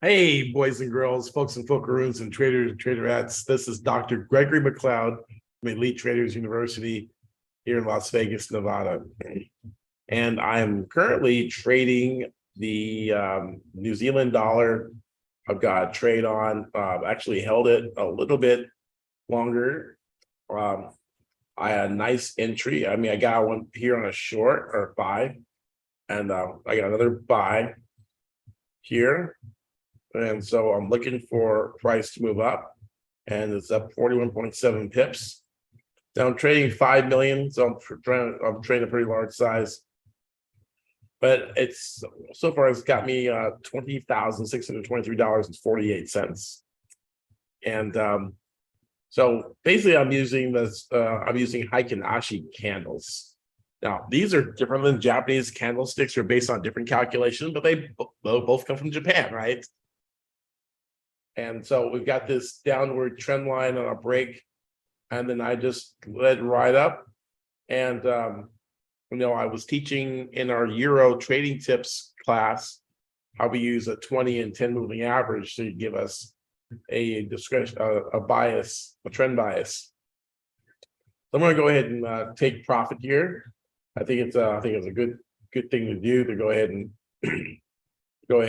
Hey, boys and girls, folks and folkaroons and traders and traderettes. This is Dr. Gregory McLeod from Elite Traders University here in Las Vegas, Nevada. And I am currently trading the New Zealand dollar. I've got a trade on, actually held it a little bit longer. I had a nice entry. I mean, I got one here on a short or buy, and I got another buy here. And so I'm looking for price to move up, and it's up 41.7 pips. Now I'm trading 5 million, so I'm trading a pretty large size. But it's so far it's got me $20,623.48. And so basically I'm using this, I'm using Heikin Ashi candles. Now, these are different than Japanese candlesticks. They're based on different calculations, but they both come from Japan, right? And so we've got this downward trend line on a break, and then I just let it ride up. And I was teaching in our Euro trading tips class how we use a 20 and 10 moving average to give us a discretion, a bias, a trend bias. So I'm going to go ahead and take profit here. I think it's a good thing to do, to go ahead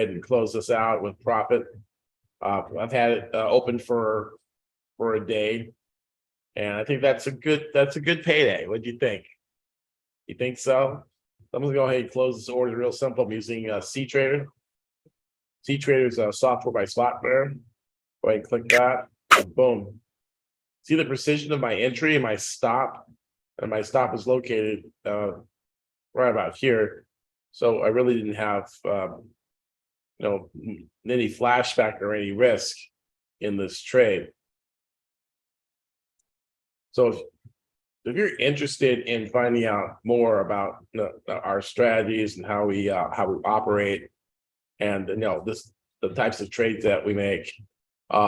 and close this out with profit. I've had it open for a day, and I think that's a good payday. What do you think? You think so? I'm gonna go ahead and close this order real simple. I'm using cTrader. cTrader is a software by Software. Go ahead and click that. Boom. See the precision of my entry and my stop, and my stop is located right about here. So I really didn't have any flashback or any risk in this trade. So if you're interested in finding out more about our strategies and how we operate, and the types of trades that we make, we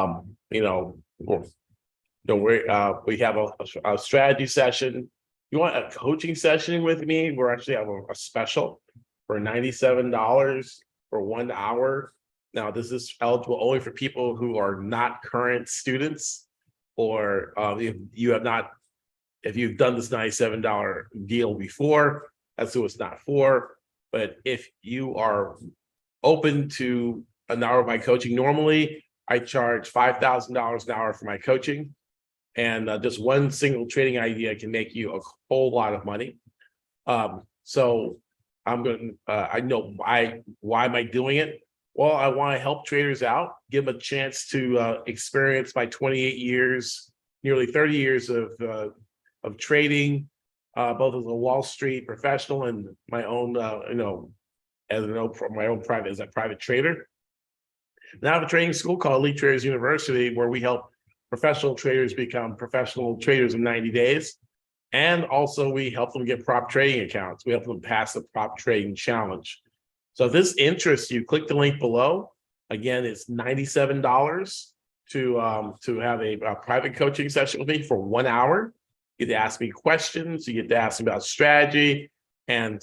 have a strategy session. You want a coaching session with me? We're actually have a special for $97 for 1 hour. Now, this is eligible only for people who are not current students, or if you've done this $97 deal before, that's who it's not for. But if you are open to an hour of my coaching, normally I charge $5,000 an hour for my coaching, and just one single trading idea can make you a whole lot of money. So I'm going to, I know why am I doing it? Well, I want to help traders out, give them a chance to experience my 28 years, nearly 30 years of trading, both as a Wall Street professional and my own, as a private trader. Now I have a training school called Elite Traders University, where we help professional traders become professional traders in 90 days. And also we help them get prop trading accounts. We help them pass the prop trading challenge. So if this interests you, click the link below. Again, it's $97 to have a private coaching session with me for 1 hour. You get to ask me questions. You get to ask me about strategy. And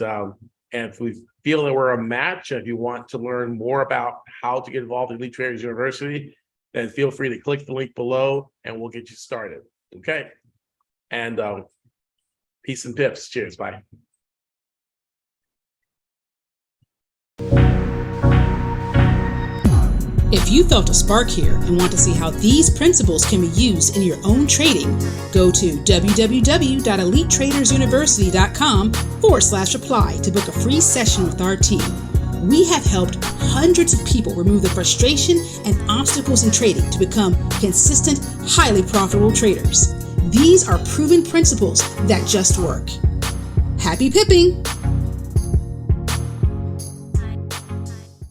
if we feel that we're a match, and if you want to learn more about how to get involved in Elite Traders University, then feel free to click the link below and we'll get you started. Okay. And peace and pips. Cheers. Bye. If you felt a spark here and want to see how these principles can be used in your own trading, go to www.elitetradersuniversity.com/apply to book a free session with our team. We have helped hundreds of people remove the frustration and obstacles in trading to become consistent, highly profitable traders. These are proven principles that just work. Happy pipping!